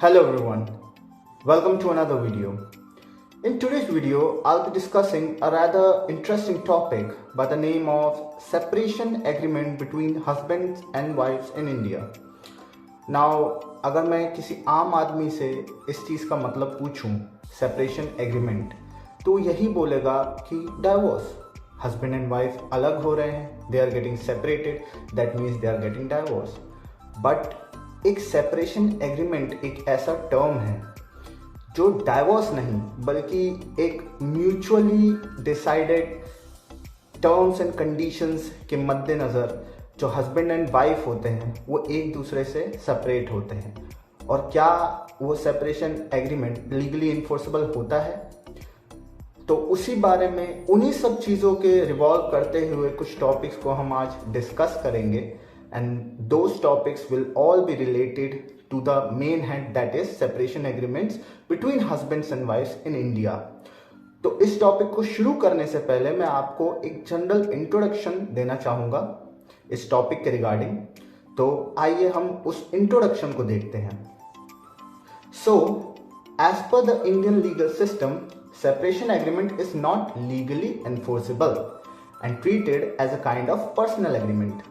Hello everyone, welcome to another video. In today's video, I'll be discussing a rather interesting topic by the name of separation agreement between husbands and wives in India. Now, अगर मैं किसी आम आदमी से इस चीज़ का मतलब पूछूं सेपरेशन एग्रीमेंट, तो यही बोलेगा कि डाइवोर्स, हस्बैंड एंड वाइफ अलग हो रहे हैं, they are getting separated, that means they are getting divorce. But एक सेपरेशन एग्रीमेंट एक ऐसा टर्म है जो डाइवोर्स नहीं बल्कि एक mutually decided terms and conditions के मद्देनज़र जो हस्बैंड एंड वाइफ होते हैं वो एक दूसरे से सेपरेट होते हैं. और क्या वो सेपरेशन एग्रीमेंट लीगली इन्फोर्सेबल होता है, तो उसी बारे में उन्हीं सब चीज़ों के रिवॉल्व करते हुए कुछ टॉपिक्स को हम आज डिस्कस करेंगे. And those topics will all be related to the main head, that is separation agreements between husbands and wives in India. तो इस टॉपिक को शुरू करने से पहले मैं आपको एक जनरल इंट्रोडक्शन देना चाहूँगा इस टॉपिक के रिगार्डिंग. तो आइए हम उस इंट्रोडक्शन को देखते हैं. So as per the Indian legal system, separation agreement is not legally enforceable and treated as a kind of personal agreement.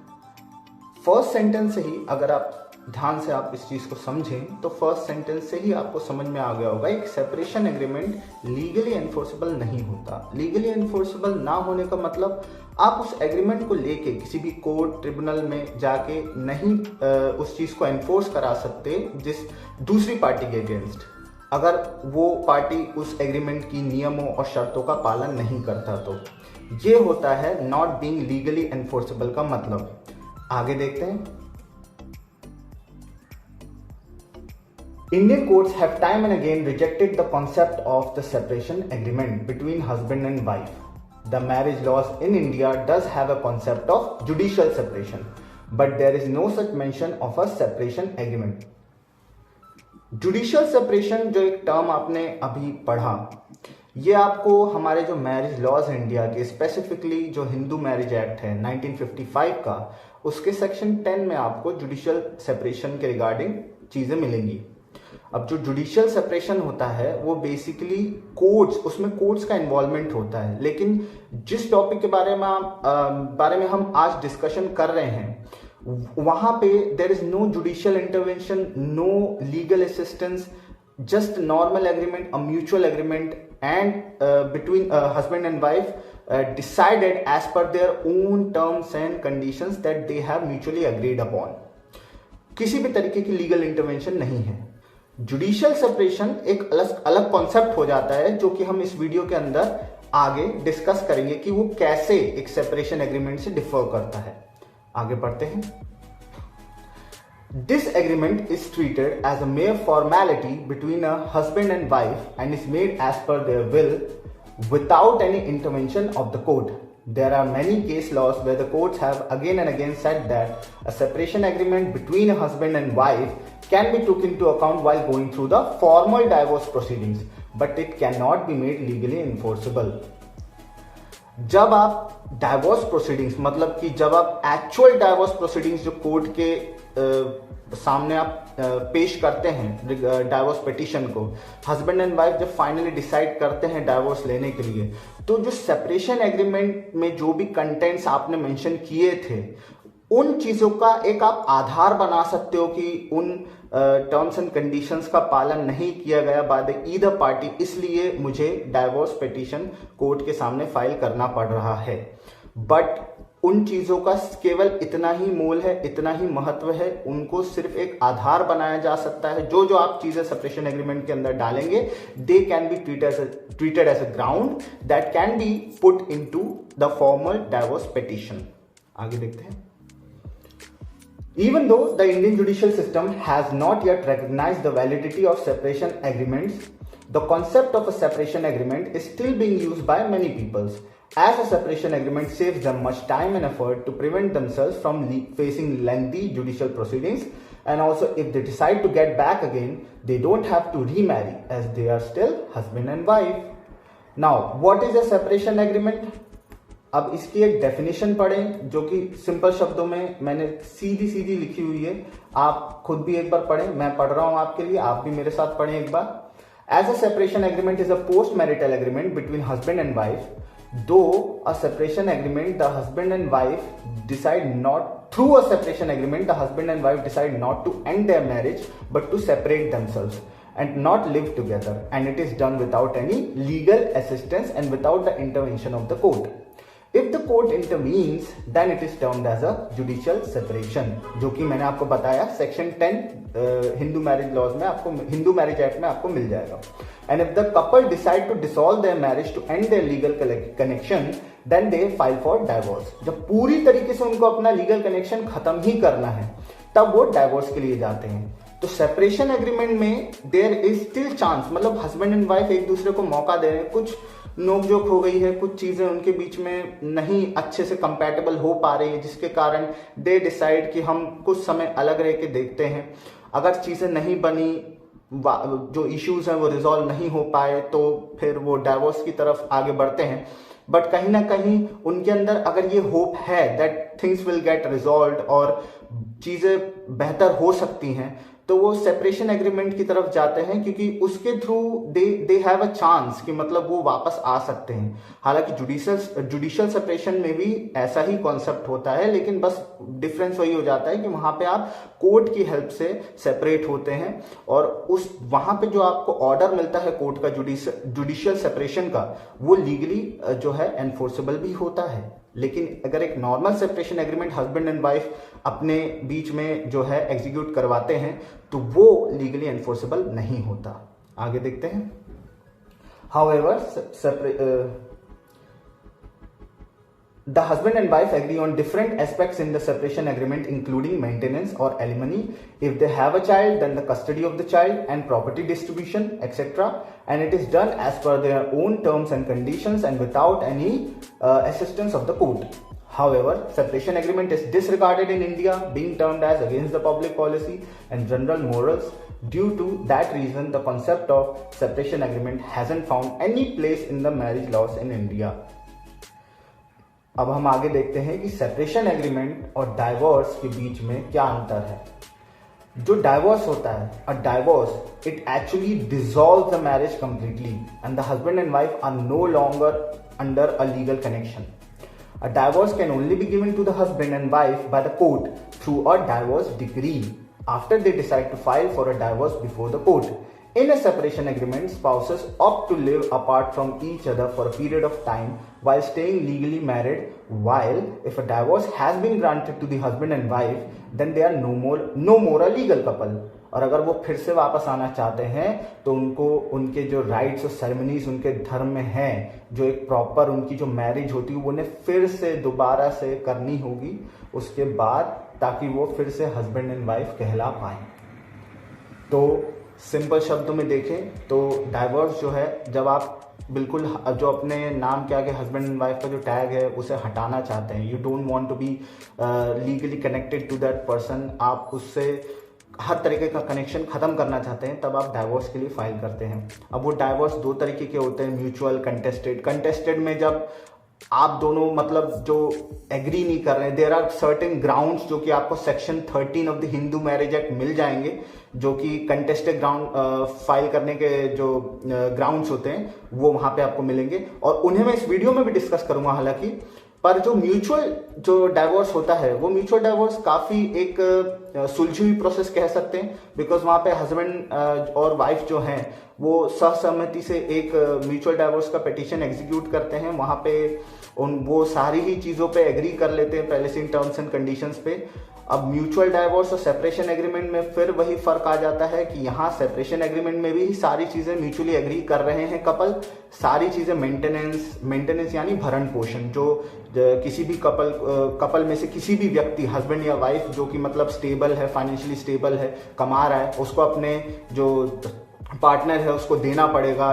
First sentence से ही अगर आप ध्यान से आप इस चीज़ को समझें तो फर्स्ट सेंटेंस से ही आपको समझ में आ गया होगा एक सेपरेशन एग्रीमेंट लीगली एनफोर्सेबल नहीं होता. लीगली एनफोर्सेबल ना होने का मतलब आप उस एग्रीमेंट को लेके किसी भी कोर्ट ट्रिब्यूनल में जाके नहीं उस चीज़ को एनफोर्स करा सकते जिस दूसरी पार्टी के अगेंस्ट, अगर वो पार्टी उस एग्रीमेंट की नियमों और शर्तों का पालन नहीं करता. तो ये होता है नॉट बीइंग लीगली एनफोर्सेबल का मतलब. आगे देखते हैं. Indian courts have time and again rejected the concept of the separation agreement between husband and wife. The marriage laws in India does have a concept of judicial separation, but there is no such mention of a separation agreement. Judicial separation जो एक term आपने अभी पढ़ा, ये आपको हमारे जो marriage laws हैं इंडिया के, स्पेसिफिकली जो हिंदू मैरिज एक्ट है 1955 का, उसके सेक्शन 10 में आपको जुडिशियल सेपरेशन के रिगार्डिंग चीज़ें मिलेंगी. अब जो जुडिशियल सेपरेशन होता है वो बेसिकली कोर्ट्स, उसमें कोर्ट्स का इन्वॉल्वमेंट होता है. लेकिन जिस टॉपिक के बारे में हम आज डिस्कशन कर रहे हैं वहाँ पे there is no judicial intervention, no legal assistance, just normal agreement, a mutual agreement and between husband and wife decided as per their own terms and conditions that they have mutually agreed upon. किसी भी तरीके की legal intervention नहीं है. Judicial separation एक अलग concept हो जाता है जो कि हम इस वीडियो के अंदर आगे डिस्कस करेंगे कि वो कैसे एक सेपरेशन एग्रीमेंट से डिफर करता है. आगे बढ़ते हैं. This agreement is treated as a mere formality between a husband and wife and is made as per their will without any intervention of the court. There are many case laws where the courts have again and again said that a separation agreement between a husband and wife can be took into account while going through the formal divorce proceedings, but it cannot be made legally enforceable. जब आप divorce proceedings, मतलब कि जब आप actual divorce proceedings जो court के सामने आप पेश करते हैं डाइवोर्स पिटीशन को, हस्बैंड एंड वाइफ जब फाइनली डिसाइड करते हैं डाइवोर्स लेने के लिए, तो जो सेपरेशन एग्रीमेंट में जो भी कंटेंट्स आपने मेंशन किए थे उन चीज़ों का एक आप आधार बना सकते हो कि उन टर्म्स एंड कंडीशंस का पालन नहीं किया गया बाय द ईदर पार्टी, इसलिए मुझे डाइवोर्स पिटीशन कोर्ट के सामने फाइल करना पड़ रहा है. बट उन चीज़ों का केवल इतना ही मोल है, इतना ही महत्व है, उनको सिर्फ एक आधार बनाया जा सकता है. जो आप चीज़ें सेपरेशन एग्रीमेंट के अंदर डालेंगे they can be treated as a ground that can be put into the formal divorce petition. आगे देखते हैं. Even though the Indian judicial system has not yet recognized the validity of separation agreements, the concept of a separation agreement is still being used by many peoples, as a separation agreement saves them much time and effort to prevent themselves from facing lengthy judicial proceedings, and also if they decide to get back again, they don't have to remarry as they are still husband and wife. Now, what is a separation agreement? अब इसकी एक definition पढ़ें जो कि simple शब्दों में मैंने सीधी सीधी लिखी हुई है, आप खुद भी एक बार पढ़ें, मैं पढ़ रहा हूं आपके लिए, आप भी मेरे साथ पढ़ें एक बार। As a separation agreement is a post marital agreement between husband and wife, though a separation agreement the husband and wife decide not through a separation agreement the husband and wife decide not to end their marriage but to separate themselves and not live together, and it is done without any legal assistance and without the intervention of the court. If the court intervenes then it is termed as a judicial separation, जो कि मैंने आपको बताया section 10 Hindu marriage laws में आपको, Hindu marriage act में आपको मिल जाएगा। And if the couple decide to dissolve their marriage to end their legal connection, then they file for divorce. जब पूरी तरीके से उनको अपना लीगल कनेक्शन खत्म ही करना है तब वो डाइवोर्स के लिए जाते हैं। तो सेपरेशन एग्रीमेंट में देयर इज स्टिल चांस, मतलब हस्बैंड एंड वाइफ एक दूसरे को मौका दे रहे हैं, कुछ नोकझोंक हो गई है, कुछ चीजें उनके बीच में नहीं अच्छे से कंपैटिबल हो पा रही है, जिसके कारण दे डिसाइड कि हम कुछ समय अलग रह के देखते हैं। अगर चीजें नहीं बनी, जो इश्यूज हैं वो रिजॉल्व नहीं हो पाए, तो फिर वो डाइवोर्स की तरफ आगे बढ़ते हैं। बट कहीं ना कहीं उनके अंदर अगर ये होप है that things will get resolve और चीजें बेहतर हो सकती हैं, तो वो सेपरेशन एग्रीमेंट की तरफ जाते हैं, क्योंकि उसके through they have a chance कि मतलब वो वापस आ सकते हैं। हालांकि जुडिशियल सेपरेशन में भी ऐसा ही कॉन्सेप्ट होता है, लेकिन बस डिफरेंस वही हो जाता है कि वहां पे आप कोर्ट की हेल्प से सेपरेट होते हैं और उस वहां पे जो आपको ऑर्डर मिलता है कोर्ट का जुडिशियल सेपरेशन का, वो लीगली जो है एनफोर्सेबल भी होता है। लेकिन अगर एक normal separation agreement husband and wife अपने बीच में जो है एग्जीक्यूट करवाते हैं तो वो लीगली एनफोर्सेबल नहीं होता। आगे देखते हैं। However the husband and wife agree on different aspects in the separation agreement, including maintenance or alimony. If they have a child, then the custody of the child and property distribution, etc. And it is done as per their own terms and conditions and without any assistance of the court. However, separation agreement is disregarded in India, being termed as against the public policy and general morals. Due to that reason, the concept of separation agreement hasn't found any place in the marriage laws in India. अब हम आगे देखते हैं कि separation agreement और divorce के बीच में क्या अंतर है। जो डाइवोर्स होता है, a divorce it actually dissolve the marriage completely and the husband and wife are no longer under a legal connection. A divorce can only be given to the husband and wife by the court through a divorce decree after they decide to file for a divorce before the court. In a separation agreement, spouses opt to live apart from each other for a period of time while staying legally married, while if a divorce has been granted to the husband and wife, then they are no more a legal couple. और अगर वो फिर से वापस आना चाहते हैं तो उनको उनके जो राइट्स और सेरेमनीज उनके धर्म में हैं, जो एक प्रॉपर उनकी जो मैरिज होती है वो उन्हें फिर से दोबारा से करनी होगी उसके बाद, ताकि वो फिर से हस्बैंड एंड वाइफ कहला पाए। तो सिंपल शब्दों में देखें तो डाइवोर्स जो है, जब आप बिल्कुल जो अपने नाम के आगे हस्बैंड एंड वाइफ का जो टैग है उसे हटाना चाहते हैं, you don't want to be legally connected to that person, आप उससे हर तरीके का कनेक्शन खत्म करना चाहते हैं, तब आप डाइवोर्स के लिए फाइल करते हैं। अब वो डाइवोर्स दो तरीके के होते हैं, म्यूचुअल, कंटेस्टेड में जब आप दोनों मतलब जो एग्री नहीं कर रहे हैं, देयर आर सर्टेन ग्राउंड्स जो कि आपको section 13 of the Hindu marriage Act मिल जाएंगे, जो कि कंटेस्टेड ग्राउंड फाइल करने के जो ग्राउंड्स होते हैं वो वहां पे आपको मिलेंगे और उन्हें मैं इस वीडियो में भी डिस्कस करूंगा हालांकि। पर जो म्यूचुअल जो डाइवोर्स होता है, वो म्यूचुअल डाइवोर्स काफी एक सुलझी हुई प्रोसेस कह सकते हैं, बिकॉज वहां पे हस्बैंड और वाइफ जो हैं वो सहसम्मति से एक म्यूचुअल डाइवोर्स का पिटीशन एग्जीक्यूट करते हैं। वहां पे वो सारी ही चीजों पे एग्री कर लेते हैं पहले से टर्म्स एंड कंडीशंस पे। अब म्यूचुअल डाइवोर्स और सेपरेशन एग्रीमेंट में फिर वही फर्क आ जाता है कि यहाँ सेपरेशन एग्रीमेंट में भी सारी चीजें म्यूचुअली एग्री कर रहे हैं कपल, सारी चीजें मेंटेनेंस यानी भरण पोषण, जो किसी भी कपल में से किसी भी व्यक्ति, हस्बैंड या वाइफ जो कि मतलब स्टेबल है, फाइनेंशियली स्टेबल है, कमा रहा है, उसको अपने जो पार्टनर है उसको देना पड़ेगा,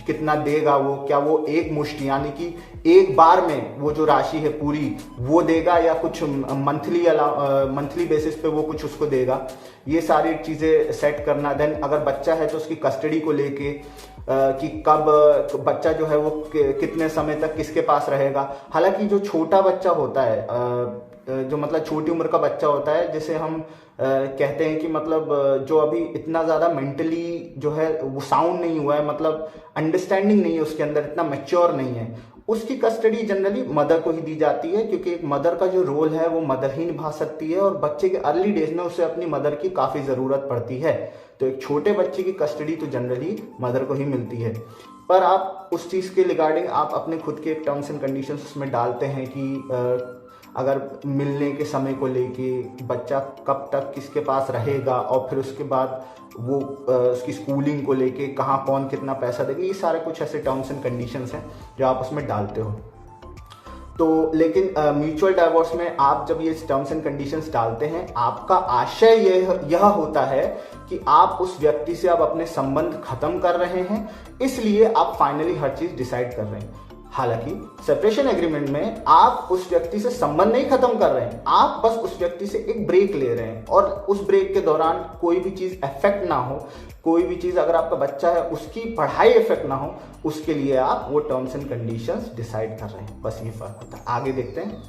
कितना देगा वो, क्या वो एक मुश्त यानी कि एक बार में वो जो राशि है पूरी वो देगा या कुछ मंथली बेसिस पे वो कुछ उसको देगा, ये सारी चीज़ें सेट करना। देन अगर बच्चा है तो उसकी कस्टडी को लेके कि कब बच्चा जो है वो कितने समय तक किसके पास रहेगा। हालांकि जो छोटा बच्चा होता है, जो मतलब छोटी उम्र का बच्चा होता है, जिसे हम कहते हैं कि मतलब जो अभी इतना ज़्यादा मेंटली जो है वो साउंड नहीं हुआ है, मतलब अंडरस्टैंडिंग नहीं है उसके अंदर, इतना मैच्योर नहीं है, उसकी कस्टडी जनरली मदर को ही दी जाती है, क्योंकि एक मदर का जो रोल है वो मदर ही निभा सकती है और बच्चे के अर्ली डेज में उसे अपनी मदर की काफ़ी ज़रूरत पड़ती है। तो एक छोटे बच्चे की कस्टडी तो जनरली मदर को ही मिलती है। पर आप उस चीज़ के रिगार्डिंग आप अपने खुद के एक टर्म्स एंड कंडीशंस उसमें डालते हैं कि अगर मिलने के समय को लेके बच्चा कब तक किसके पास रहेगा और फिर उसके बाद वो उसकी स्कूलिंग को लेके कहाँ कौन कितना पैसा देगा, ये सारे कुछ ऐसे टर्म्स एंड कंडीशंस हैं जो आप उसमें डालते हो। तो लेकिन म्यूचुअल डाइवोर्स में आप जब ये टर्म्स एंड कंडीशंस डालते हैं, आपका आशय यह होता है कि आप उस व्यक्ति से अब अपने संबंध खत्म कर रहे हैं, इसलिए आप फाइनली हर चीज डिसाइड कर रहे हैं। हालांकि सेपरेशन एग्रीमेंट में आप उस व्यक्ति से संबंध नहीं खत्म कर रहे हैं, आप बस उस व्यक्ति से एक ब्रेक ले रहे हैं और उस ब्रेक के दौरान कोई भी चीज इफेक्ट ना हो, कोई भी चीज अगर आपका बच्चा है उसकी पढ़ाई इफेक्ट ना हो, उसके लिए आप वो टर्म्स एंड कंडीशंस डिसाइड कर रहे हैं। बस ये फर्क होता है। आगे देखते हैं।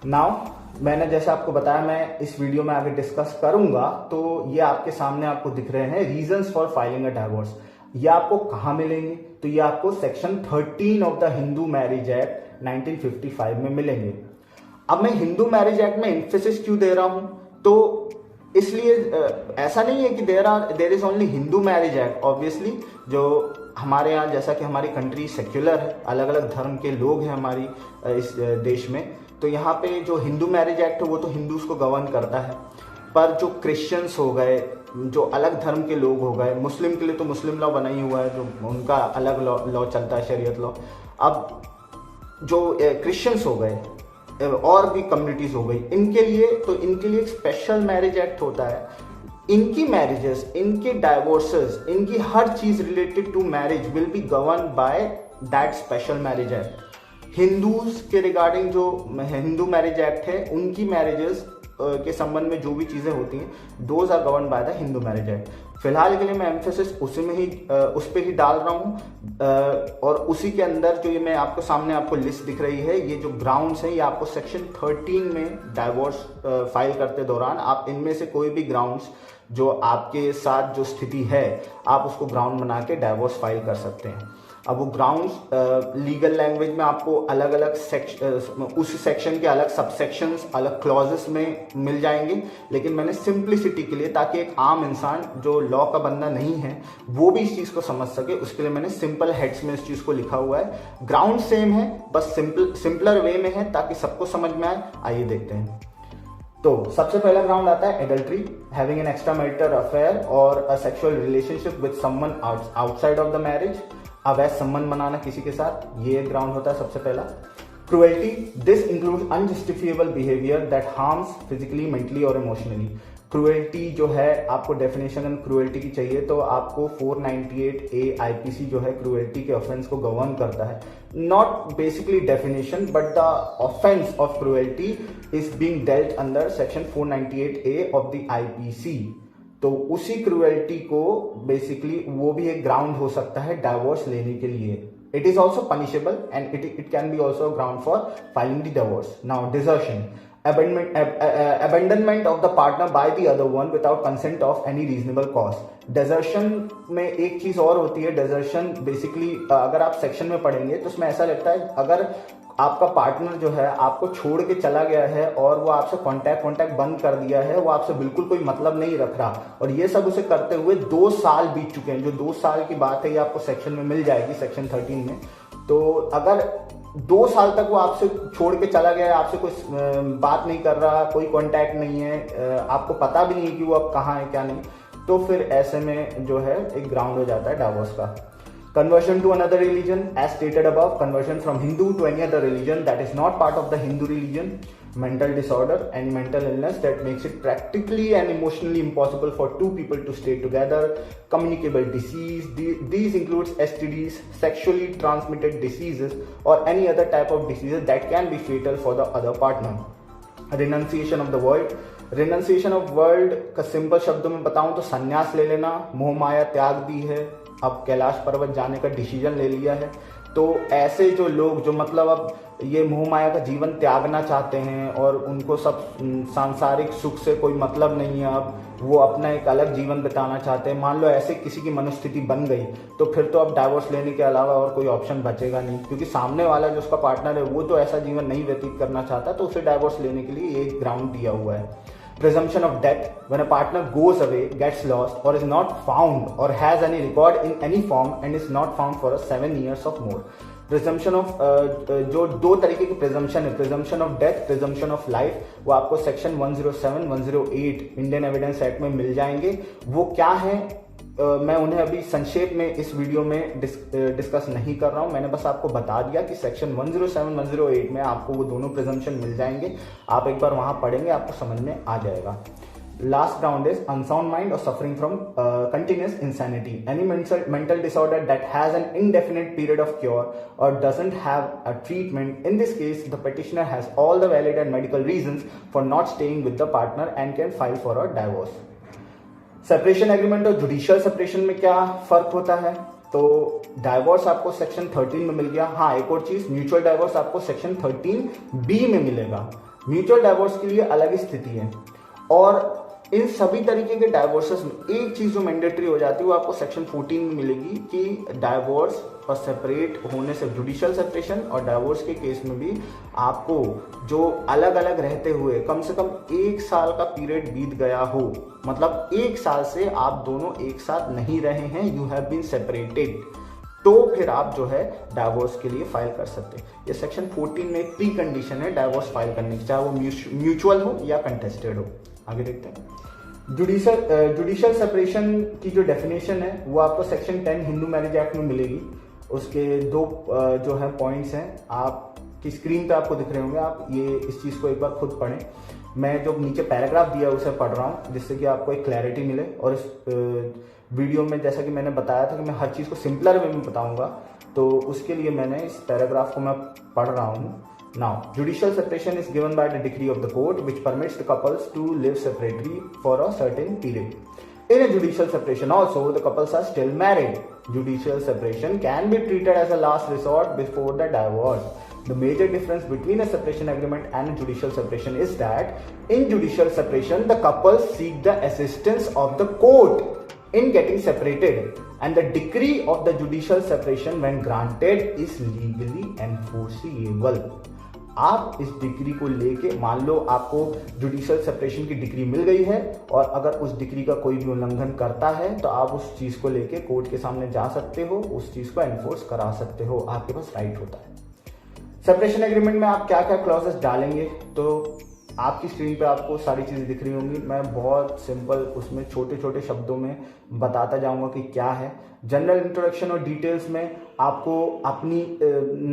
नाउ मैंने जैसे आपको बताया मैं इस वीडियो में आगे डिस्कस करूंगा, तो ये आपके सामने आपको दिख रहे हैं reasons for filing a divorce. ये आपको कहाँ मिलेंगे? तो ये आपको section 13 of the Hindu marriage act 1955 में मिलेंगे। अब मैं हिंदू मैरिज एक्ट में एम्फेसिस क्यों दे रहा हूं? तो इसलिए ऐसा नहीं है कि there is only Hindu marriage act. Obviously जो हमारे यहाँ, जैसा कि हमारी कंट्री सेक्युलर है, अलग अलग धर्म के लोग हैं हमारी इस देश में, तो यहाँ पे जो हिंदू मैरिज एक्ट है वो तो हिंदूज को गवर्न करता है। पर जो क्रिश्चियंस हो गए, जो अलग धर्म के लोग हो गए, मुस्लिम के लिए तो मुस्लिम लॉ बना ही हुआ है, जो उनका अलग लॉ चलता है, शरीयत लॉ। अब जो क्रिश्चियंस हो गए और भी कम्युनिटीज हो गई, इनके लिए एक स्पेशल मैरिज एक्ट होता है। इनकी मैरिजेस, इनके डाइवोर्सेस, इनकी हर चीज related to marriage will be govern by that special marriage act. Hindus के रिगार्डिंग जो हिंदू मैरिज एक्ट है, उनकी मैरिजेस के संबंध में जो भी चीजें होती हैं, those are govern by the Hindu marriage act. फिलहाल के लिए मैं एम्फेसिस उस पे ही डाल रहा हूँ और उसी के अंदर जो ये मैं आपको सामने आपको लिस्ट दिख रही है, ये जो ग्राउंड्स हैं, ये आपको सेक्शन 13 में डाइवोर्स फाइल करते दौरान आप इनमें से कोई भी ग्राउंड्स जो आपके साथ जो स्थिति है, आप उसको ग्राउंड बना के डाइवोर्स फाइल कर सकते हैं। अब वो ग्राउंड्स लीगल लैंग्वेज में आपको अलग अलग उस सेक्शन के अलग सबसेक्शंस, अलग क्लॉजेस में मिल जाएंगे, लेकिन मैंने सिंप्लिसिटी के लिए, ताकि एक आम इंसान जो लॉ का बंदा नहीं है वो भी इस चीज़ को समझ सके, उसके लिए मैंने सिंपल हेड्स में इस चीज़ को लिखा हुआ है। ग्राउंड सेम है, बस सिंपलर वे में है ताकि सबको समझ में आए। आइए देखते हैं। तो सबसे पहला ग्राउंड आता है adultery, having an extra marital affair और a sexual relationship with someone outside of the marriage, अवैध संबंध बनाना किसी के साथ, ये ग्राउंड होता है सबसे पहला। Cruelty, this includes unjustifiable behaviour that harms physically, mentally और इमोशनली। क्रुएल्टी जो है, आपको डेफिनेशन क्रुएल्टी की चाहिए तो आपको 498A IPC जो है क्रुएल्टी के ऑफेंस को गवर्न करता है। Not basically definition but the offence of cruelty is being dealt under section 498A of the IPC। तो उसी क्रुएल्टी को बेसिकली वो भी एक ग्राउंड हो सकता है डाइवोर्स लेने के लिए। It is also punishable and it can be also ground for filing the divorce. Now desertion, abandonment of the partner by the other one without consent of any reasonable cause। Desertion में एक चीज और होती है। Desertion basically अगर आप section में पढ़ेंगे तो उसमें ऐसा लगता है, अगर आपका पार्टनर जो है आपको छोड़ के चला गया है और वो आपसे कांटेक्ट बंद कर दिया है, वो आपसे बिल्कुल कोई मतलब नहीं रख रहा, और ये सब उसे करते हुए 2 साल बीत चुके हैं, जो 2 साल की बात है ये आपको सेक्शन में मिल जाएगी, सेक्शन 13 में। तो अगर 2 साल तक वो आपसे छोड़ के चला गया है, आपसे कोई बात नहीं कर रहा, कोई कांटेक्ट नहीं है, आपको पता भी नहीं है कि वो अब कहाँ है क्या नहीं, तो फिर ऐसे में जो है एक ग्राउंड हो जाता है डाइवोर्स का। Conversion to another religion, as stated above, conversion from Hindu to any other religion that is not part of the Hindu religion. Mental disorder, any mental illness that makes it practically and emotionally impossible for two people to stay together. Communicable disease, these includes STDs, sexually transmitted diseases, or any other type of diseases that can be fatal for the other partner. Renunciation of the world, renunciation of world का simple शब्दों में बताऊं तो संन्यास ले लेना, मोह माया त्याग दी है, अब कैलाश पर्वत जाने का डिसीजन ले लिया है। तो ऐसे जो लोग जो मतलब अब ये मोह माया का जीवन त्यागना चाहते हैं और उनको सब सांसारिक सुख से कोई मतलब नहीं है, अब वो अपना एक अलग जीवन बिताना चाहते हैं, मान लो ऐसे किसी की मनोस्थिति बन गई, तो फिर तो अब डाइवोर्स लेने के अलावा और कोई ऑप्शन बचेगा नहीं, क्योंकि सामने वाला जो उसका पार्टनर है वो तो ऐसा जीवन नहीं व्यतीत करना चाहता, तो उसे डाइवोर्स लेने के लिए एक ग्राउंड दिया हुआ है। Presumption of death, when a partner goes away, gets lost, or is not found, or has any record in any form and is not found for 7 years or more. Presumption of जो दो तरीके की presumption है, presumption of death, presumption of life, वो आपको section 107, 108 Indian evidence act में मिल जाएंगे। वो क्या है मैं उन्हें अभी संक्षेप में इस वीडियो में डिस्कस नहीं कर रहा हूं, मैंने बस आपको बता दिया कि सेक्शन 107, 108 में आपको वो दोनों प्रिजम्पशन मिल जाएंगे। आप एक बार वहां पढ़ेंगे, आपको समझ में आ जाएगा। Last ground is unsound mind or suffering from continuous insanity. Any mental disorder that has an indefinite period of cure or doesn't have a treatment. In this case, the petitioner has all the valid and medical reasons for not staying with the partner and can file for a divorce. Separation agreement और judicial separation में क्या फर्क होता है? तो divorce आपको section 13 में मिल गया। हाँ, एक और चीज, म्यूचुअल डाइवोर्स आपको सेक्शन 13B में मिलेगा। म्यूचुअल डाइवोर्स के लिए अलग स्थिति है और इन सभी तरीके के डाइवोर्सेस में एक चीज जो मैंडेटरी हो जाती है वो आपको सेक्शन 14 में मिलेगी कि डाइवोर्स और सेपरेट होने से, जुडिशियल सेपरेशन और डाइवोर्स के केस में भी आपको जो अलग अलग रहते हुए कम से कम 1 साल का पीरियड बीत गया हो, मतलब 1 साल से आप दोनों एक साथ नहीं रहे हैं, यू हैव बीन सेपरेटेड, तो फिर आप जो है डाइवोर्स के लिए फाइल कर सकते हैं। ये सेक्शन 14 में एक प्री कंडीशन है डाइवोर्स फाइल करने की, चाहे वो म्यूचुअल हो या कंटेस्टेड हो। आगे देखते हैं। जुडिशियल सेपरेशन की जो डेफिनेशन है वो आपको सेक्शन 10 हिंदू मैरिज एक्ट में मिलेगी। उसके दो जो है पॉइंट्स हैं, आपकी स्क्रीन पे आपको दिख रहे होंगे, आप ये इस चीज़ को एक बार खुद पढ़ें। मैं जो नीचे पैराग्राफ दिया है उसे पढ़ रहा हूँ जिससे कि आपको एक क्लैरिटी मिले। और इस वीडियो में जैसा कि मैंने बताया था कि मैं हर चीज़ को सिंपलर वे में बताऊँगा, तो उसके लिए मैंने इस पैराग्राफ को मैं पढ़ रहा हूँ। Now, judicial separation is given by the decree of the court which permits the couples to live separately for a certain period. In a judicial separation also, the couples are still married. Judicial separation can be treated as a last resort before the divorce. The major difference between a separation agreement and a judicial separation is that in judicial separation, the couples seek the assistance of the court in getting separated, and the decree of the judicial separation when granted is legally enforceable. आप इस degree को लेके, मान लो आपको judicial separation की degree मिल गई है और अगर उस डिग्री का कोई भी उल्लंघन करता है तो आप उस चीज को लेके कोर्ट के सामने जा सकते हो, उस चीज को एनफोर्स करा सकते हो, आपके पास राइट होता है। सेपरेशन एग्रीमेंट में आप क्या क्या क्लॉजेस डालेंगे, तो आपकी स्क्रीन पे आपको सारी चीजें दिख रही होंगी। मैं बहुत सिंपल उसमें छोटे छोटे शब्दों में बताता जाऊंगा कि क्या है। जनरल इंट्रोडक्शन और डिटेल्स में आपको अपनी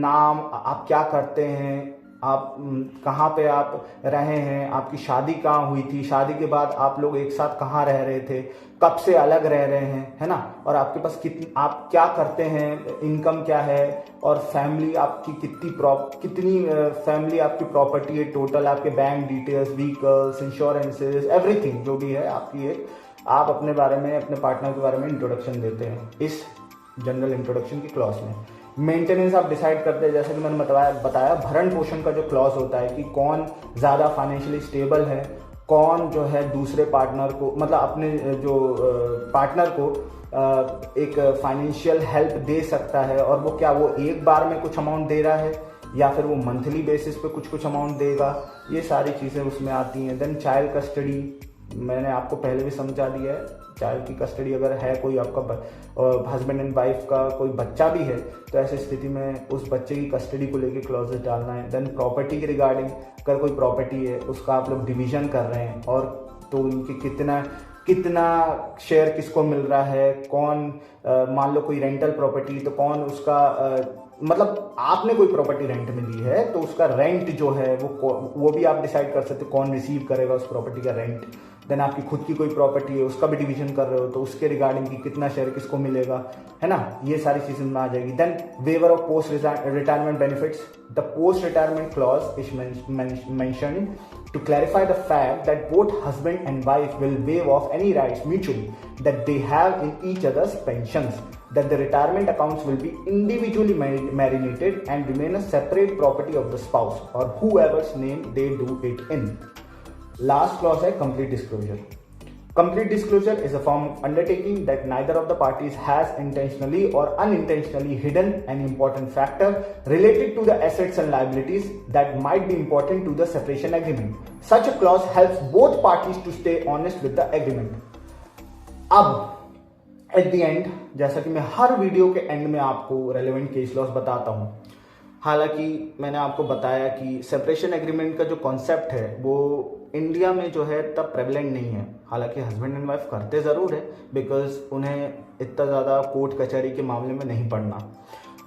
नाम, आप क्या करते हैं, आप कहाँ पे आप रहे हैं, आपकी शादी कहाँ हुई थी, शादी के बाद आप लोग एक साथ कहाँ रह रहे थे, कब से अलग रह रहे हैं, है ना, और आपके पास आप क्या करते हैं, इनकम क्या है, और फैमिली आपकी कितनी फैमिली आपकी प्रॉपर्टी है टोटल, आपके bank details, vehicles, insurances, everything जो भी है आपकी एक, आप अपने बारे में, अपने पार्टनर के बारे में इंट्रोडक्शन देते हैं इस जनरल इंट्रोडक्शन की क्लॉज में। मेंटेनेंस आप डिसाइड करते हैं, जैसे कि मैंने बताया भरण पोषण का जो क्लॉज होता है कि कौन ज़्यादा फाइनेंशियली स्टेबल है, कौन जो है दूसरे पार्टनर को, मतलब अपने जो पार्टनर को एक फाइनेंशियल हेल्प दे सकता है, और वो क्या, वो एक बार में कुछ अमाउंट दे रहा है या फिर वो मंथली बेसिस पे कुछ अमाउंट देगा, ये सारी चीज़ें उसमें आती हैं। देन चाइल्ड कस्टडी, मैंने आपको पहले भी समझा दिया है, चाइल्ड की कस्टडी अगर है कोई आपका हस्बैंड एंड वाइफ का कोई बच्चा भी है तो ऐसी स्थिति में उस बच्चे की कस्टडी को लेके क्लॉजेस डालना है। देन प्रॉपर्टी के रिगार्डिंग, अगर कोई प्रॉपर्टी है उसका आप लोग डिवीजन कर रहे हैं और तो उनकी कितना शेयर किसको मिल रहा है, कौन मान लो कोई रेंटल प्रॉपर्टी तो कौन उसका मतलब आपने कोई प्रॉपर्टी रेंट में ली है तो उसका रेंट जो है वो भी आप डिसाइड कर सकते हो कौन रिसीव करेगा उस प्रॉपर्टी का रेंट। देन आपकी खुद की कोई प्रॉपर्टी है उसका भी डिवीजन कर रहे हो तो उसके रिगार्डिंग की कितना शेयर किसको मिलेगा, है ना, ये सारी चीजें में आ जाएगी। Then waiver of post retirement benefits, the post retirement clause is mentioned to clarify the fact that both husband and wife will waive off any rights mutually that they have in each other's pensions, that the retirement accounts will be individually marinated and remain a separate property of the spouse or whoever's name they do it in. Last clause है complete disclosure. Complete disclosure is a form of undertaking that neither of the parties has intentionally or unintentionally hidden an important factor related to the assets and liabilities that might be important to the separation agreement. Such a clause helps both parties to stay honest with the agreement. अब at the end, जैसा कि मैं हर video के and में आपको relevant case laws बताता हूँ, हालांकि मैंने आपको बताया कि सेपरेशन एग्रीमेंट का जो कॉन्सेप्ट है वो इंडिया में जो है तब प्रेवलेंट नहीं है। हालांकि हस्बैंड एंड वाइफ करते ज़रूर है बिकॉज उन्हें इतना ज़्यादा कोर्ट कचहरी के मामले में नहीं पड़ना,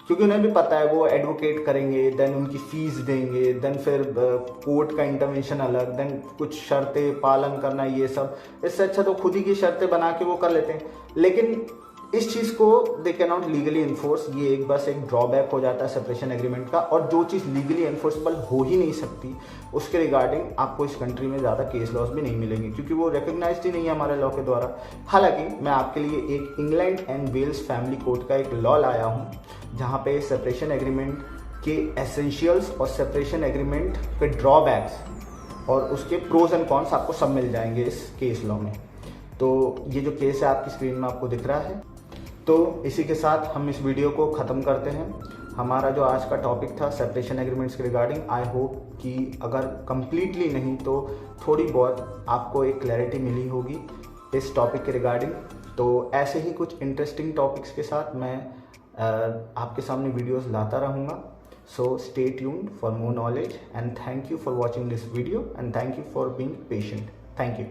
क्योंकि उन्हें भी पता है वो एडवोकेट करेंगे, देन उनकी फीस देंगे, देन फिर कोर्ट का इंटरवेंशन अलग, देन कुछ शर्तें पालन करना, ये सब। इससे अच्छा तो खुद ही की शर्तें बना के वो कर लेते हैं। लेकिन इस चीज़ को they can not legally enforce, ये एक बस एक ड्रॉबैक हो जाता है सेपरेशन एग्रीमेंट का। और जो चीज़ लीगली इन्फोर्सेबल हो ही नहीं सकती उसके रिगार्डिंग आपको इस कंट्री में ज़्यादा केस लॉस भी नहीं मिलेंगे, क्योंकि वो रिकग्नाइज्ड ही नहीं है हमारे लॉ के द्वारा। हालांकि मैं आपके लिए एक England and Wales family court का एक लॉ लाया हूँ जहाँ पे सेपरेशन एग्रीमेंट के एसेंशियल्स और सेपरेशन एग्रीमेंट के ड्रॉबैक्स और उसके प्रोज एंड कॉन्स आपको सब मिल जाएंगे इस केस लॉ में। तो ये जो केस है आपकी स्क्रीन में आपको दिख रहा है। तो इसी के साथ हम इस वीडियो को ख़त्म करते हैं। हमारा जो आज का टॉपिक था सेपरेशन एग्रीमेंट्स के रिगार्डिंग, आई होप कि अगर कंप्लीटली नहीं तो थोड़ी बहुत आपको एक क्लैरिटी मिली होगी इस टॉपिक के रिगार्डिंग। तो ऐसे ही कुछ इंटरेस्टिंग टॉपिक्स के साथ मैं आपके सामने वीडियोस लाता रहूँगा। So stay tuned for more knowledge and thank you for watching this video and thank you for being patient. Thank you.